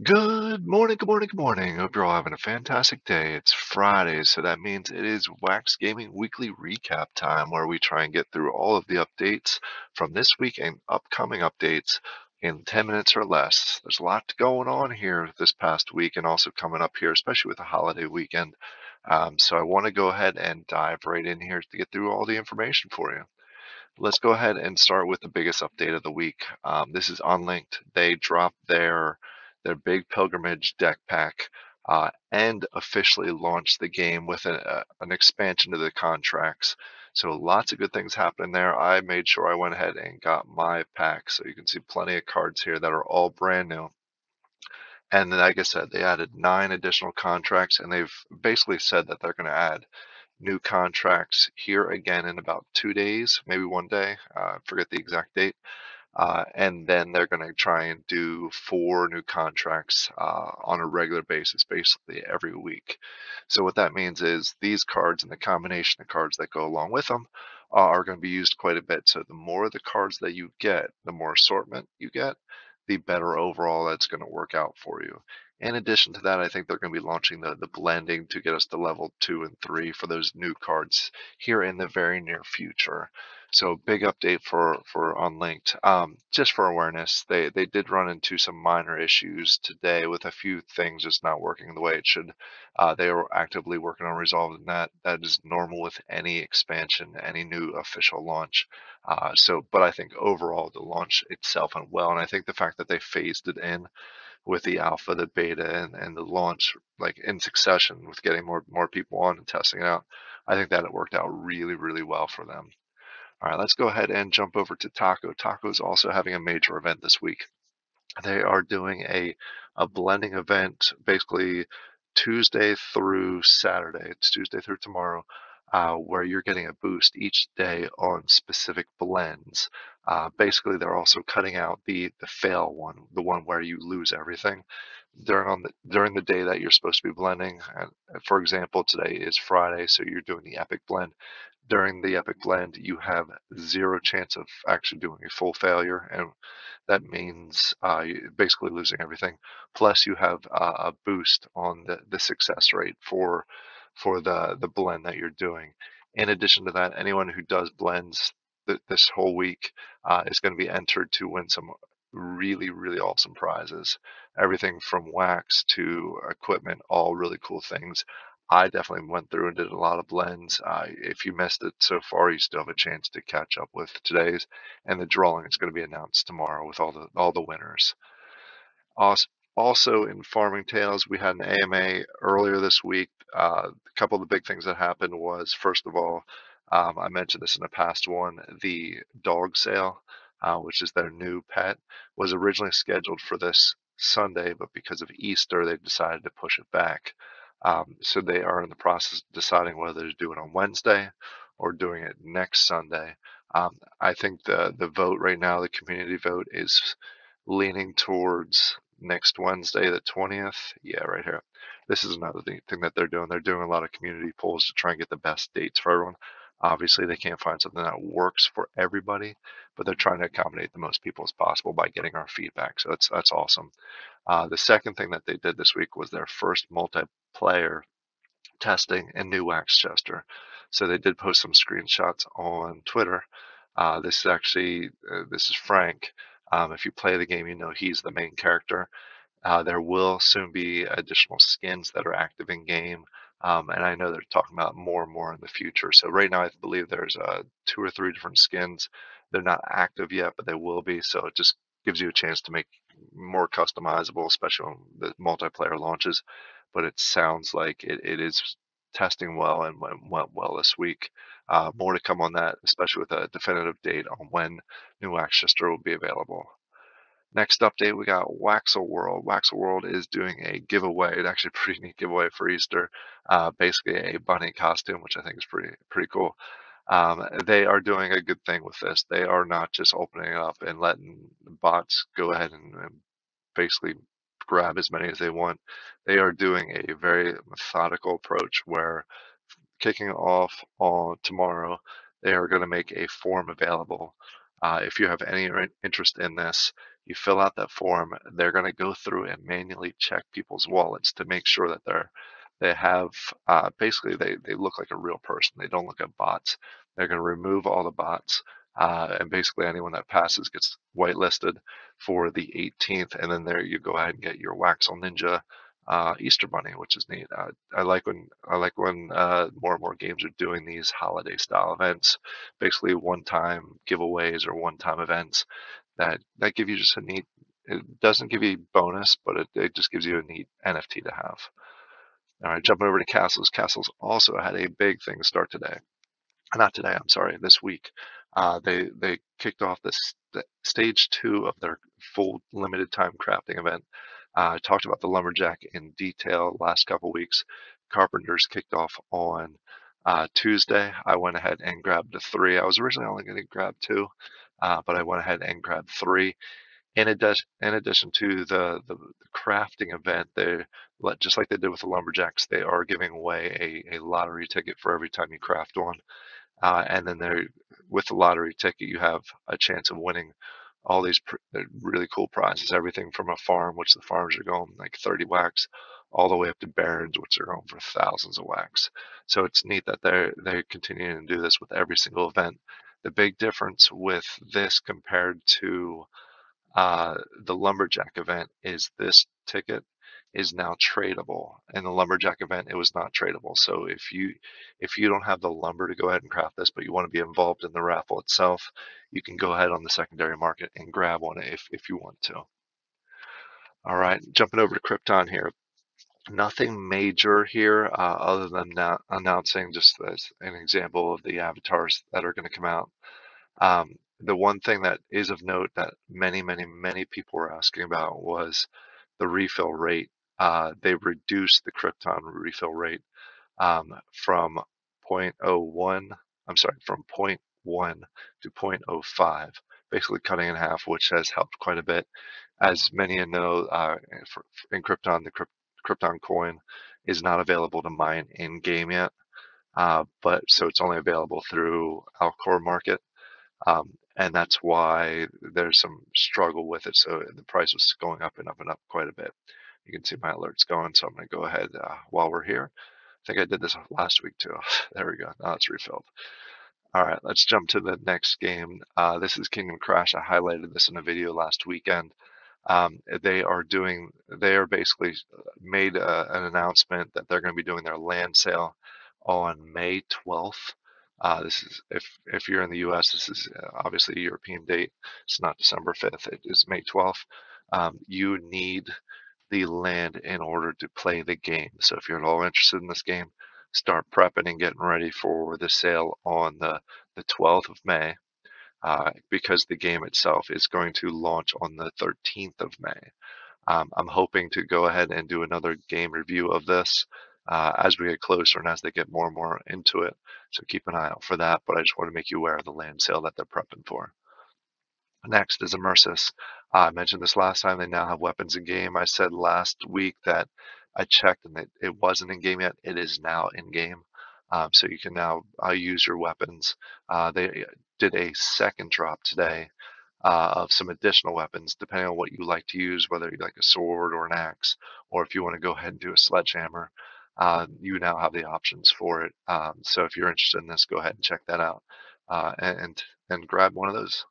Good morning, good morning, good morning. Hope you're all having a fantastic day. It's Friday, so that means it is Wax Gaming Weekly Recap time, where we try and get through all of the updates from this week and upcoming updates in 10 minutes or less. There's a lot going on here this past week and also coming up here, especially with the holiday weekend. So I want to go ahead and dive right in here to get through all the information for you. Let's go ahead and start with the biggest update of the week. This is Unlinked. They dropped their big pilgrimage deck pack and officially launched the game with an expansion to the contracts. So lots of good things happening there. I made sure I went ahead and got my pack, so you can see plenty of cards here that are all brand new. And then, like I said, they added 9 additional contracts, and they've basically said that they're going to add new contracts here again in about 2 days, maybe one day. I forget the exact date. And then they're going to try and do 4 new contracts on a regular basis, basically every week. So what that means is these cards and the combination of cards that go along with them are going to be used quite a bit. So the more the cards that you get, the more assortment you get, the better overall that's going to work out for you. In addition to that, I think they're going to be launching the blending to get us to level 2 and 3 for those new cards here in the very near future. So big update for Unlinked. Just for awareness, they did run into some minor issues today with a few things just not working the way it should. They are actively working on resolving that. That is normal with any expansion, any new official launch. But I think overall the launch itself went well, and I think the fact that they phased it in with the alpha, the beta, and the launch like in succession with getting more people on and testing it out, I think that it worked out really, really well for them. All right, let's go ahead and jump over to Taco. Taco is also having a major event this week. They are doing a blending event basically Tuesday through Saturday. It's Tuesday through tomorrow, where you're getting a boost each day on specific blends. Basically, they're also cutting out the fail one, the one where you lose everything during the day that you're supposed to be blending. And for example, today is Friday, so you're doing the epic blend. During the epic blend, you have zero chance of actually doing a full failure, and that means basically losing everything. Plus, you have a boost on the success rate for the blend that you're doing. In addition to that, anyone who does blends this whole week is going to be entered to win some really, really awesome prizes. Everything from wax to equipment, all really cool things. I definitely went through and did a lot of blends. If you missed it so far, you still have a chance to catch up with today's, and the drawing is going to be announced tomorrow with all the winners. Also, also in Farming Tales, we had an AMA earlier this week. A couple of the big things that happened was, first of all, I mentioned this in a past one, the dog sale, which is their new pet, was originally scheduled for this Sunday, but because of Easter, they decided to push it back. So they are in the process of deciding whether to do it on Wednesday or doing it next Sunday. I think the vote right now, the community vote, is leaning towards next Wednesday, the 20th. Yeah, right here. This is another thing that they're doing. They're doing a lot of community polls to try and get the best dates for everyone. Obviously, they can't find something that works for everybody, but they're trying to accommodate the most people as possible by getting our feedback. So that's awesome. The second thing that they did this week was their first multiplayer testing in New Waxchester. So they did post some screenshots on Twitter. This is Frank. If you play the game, you know he's the main character. There will soon be additional skins that are active in game, and I know they're talking about more and more in the future. So right now, I believe there's 2 or 3 different skins. They're not active yet, but they will be. So it just gives you a chance to make more customizable, especially when the multiplayer launches. But it sounds like it is testing well and went well this week. More to come on that, especially with a definitive date on when New Axchester will be available. Next update, we got Waxel World. Waxel World is doing a giveaway. It's actually a pretty neat giveaway for Easter. Basically a bunny costume, which I think is pretty cool. They are doing a good thing with this. They are not just opening it up and letting bots go ahead and basically grab as many as they want. They are doing a very methodical approach where kicking off on tomorrow, they are going to make a form available. If you have any interest in this, You fill out that form. They're going to go through and manually check people's wallets to make sure that they have basically they look like a real person. They don't look at bots. They're going to remove all the bots, and basically anyone that passes gets whitelisted for the 18th, and then there you go ahead and get your Waxel Ninja Easter Bunny, which is neat. I like when more and more games are doing these holiday style events, basically one-time giveaways or one-time events that give you just a neat. It doesn't give you a bonus, but it just gives you a neat NFT to have. All right, jumping over to Castles. Castles also had a big thing start today. Not today, I'm sorry, this week. They kicked off the stage 2 of their full limited time crafting event. Talked about the lumberjack in detail last couple weeks. Carpenters kicked off on Tuesday. I went ahead and grabbed the 3. I was originally only going to grab 2, but I went ahead and grabbed 3. In addition to the crafting event, they just like they did with the lumberjacks, they are giving away a lottery ticket for every time you craft one. And then with the lottery ticket, you have a chance of winning all these really cool prizes. Everything from a farm, which the farms are going like 30 wax, all the way up to barons, which are going for thousands of wax. So it's neat that they're continuing to do this with every single event. The big difference with this compared to the lumberjack event is this ticket is now tradable. In the lumberjack event, it was not tradable. So if you don't have the lumber to go ahead and craft this, but you want to be involved in the raffle itself, you can go ahead on the secondary market and grab one if you want to. All right, jumping over to Krypton here. Nothing major here other than now announcing just as an example of the avatars that are going to come out. The one thing that is of note that many, many, many people were asking about was the refill rate. They reduced the Krypton refill rate from zero point zero 0.01, I'm sorry, from zero point 0.1 to 0.05, basically cutting in half, which has helped quite a bit. As many know, in Krypton, the Krypton coin is not available to mine in game yet, but so it's only available through our core market. And that's why there's some struggle with it. So the price was going up and up and up quite a bit. You can see my alerts going. So I'm going to go ahead while we're here. I think I did this last week too. There we go. Now it's refilled. All right, let's jump to the next game. This is Kingdom Crash. I highlighted this in a video last weekend. They are basically made an announcement that they're going to be doing their land sale on May 12th. This is if you're in the U.S., this is obviously a European date. It's not December 5th. It is May 12th. You need the land in order to play the game. So if you're at all interested in this game, start prepping and getting ready for the sale on the 12th of May. Because the game itself is going to launch on the 13th of May. I'm hoping to go ahead and do another game review of this as we get closer and as they get more and more into it. So keep an eye out for that. But I just want to make you aware of the land sale that they're prepping for. Next is Immersys. I mentioned this last time. They now have weapons in game. I said last week that I checked and it wasn't in game yet. It is now in game. So you can now use your weapons. They did a second drop today of some additional weapons, depending on what you like to use, whether you like a sword or an axe, or if you want to go ahead and do a sledgehammer. You now have the options for it. So if you're interested in this, go ahead and check that out and grab one of those.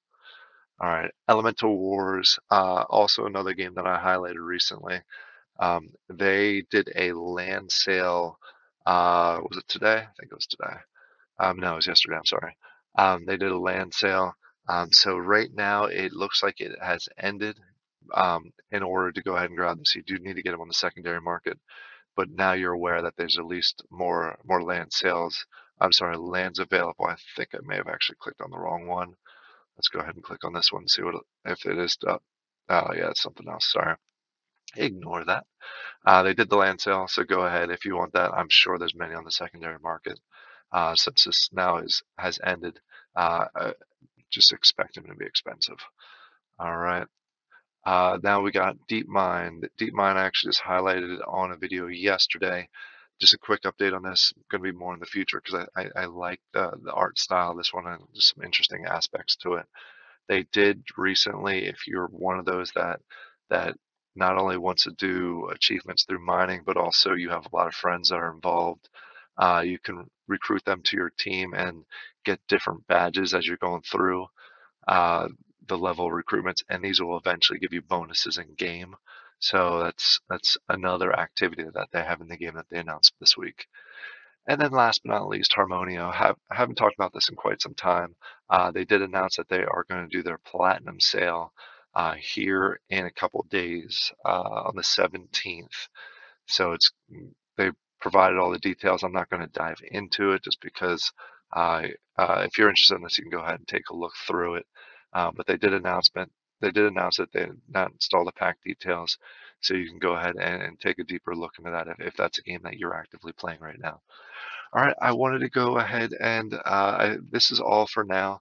All right, Elemental Wars, also another game that I highlighted recently. They did a land sale. Was it today? I think it was today. No, it was yesterday. I'm sorry. They did a land sale. So right now it looks like it has ended. In order to go ahead and grab them, so you do need to get them on the secondary market. But now you're aware that there's at least more land sales. I'm sorry, lands available. I think I may have actually clicked on the wrong one. Let's go ahead and click on this one and see if it is. Oh yeah, it's something else. Sorry. Ignore that. They did the land sale, so go ahead if you want that. I'm sure there's many on the secondary market. Since this now has ended, just expect them to be expensive. All right. Now we got DeepMine. DeepMine I actually just highlighted it on a video yesterday. Just a quick update on this. Going to be more in the future because I like the art style of this one and just some interesting aspects to it. They did recently, if you're one of those that not only wants to do achievements through mining, but also you have a lot of friends that are involved, you can recruit them to your team and get different badges as you're going through uh, the level recruitments, and these will eventually give you bonuses in game. So that's another activity that they have in the game that they announced this week. And then last but not least, Harmonia. I haven't talked about this in quite some time. They did announce that they are going to do their platinum sale here in a couple days on the 17th. So they provided all the details. I'm not going to dive into it just because if you're interested in this, you can go ahead and take a look through it. But they did announce that they did not install the pack details, so you can go ahead and take a deeper look into that if that's a game that you're actively playing right now. All right, I wanted to go ahead and this is all for now.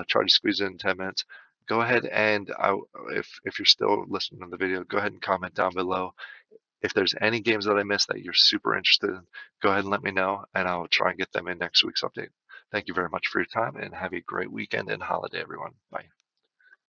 Try to squeeze in 10 minutes. Go ahead and if you're still listening to the video, go ahead and comment down below. If there's any games that I missed that you're super interested in, go ahead and let me know, and I'll try and get them in next week's update. Thank you very much for your time, and have a great weekend and holiday, everyone. Bye.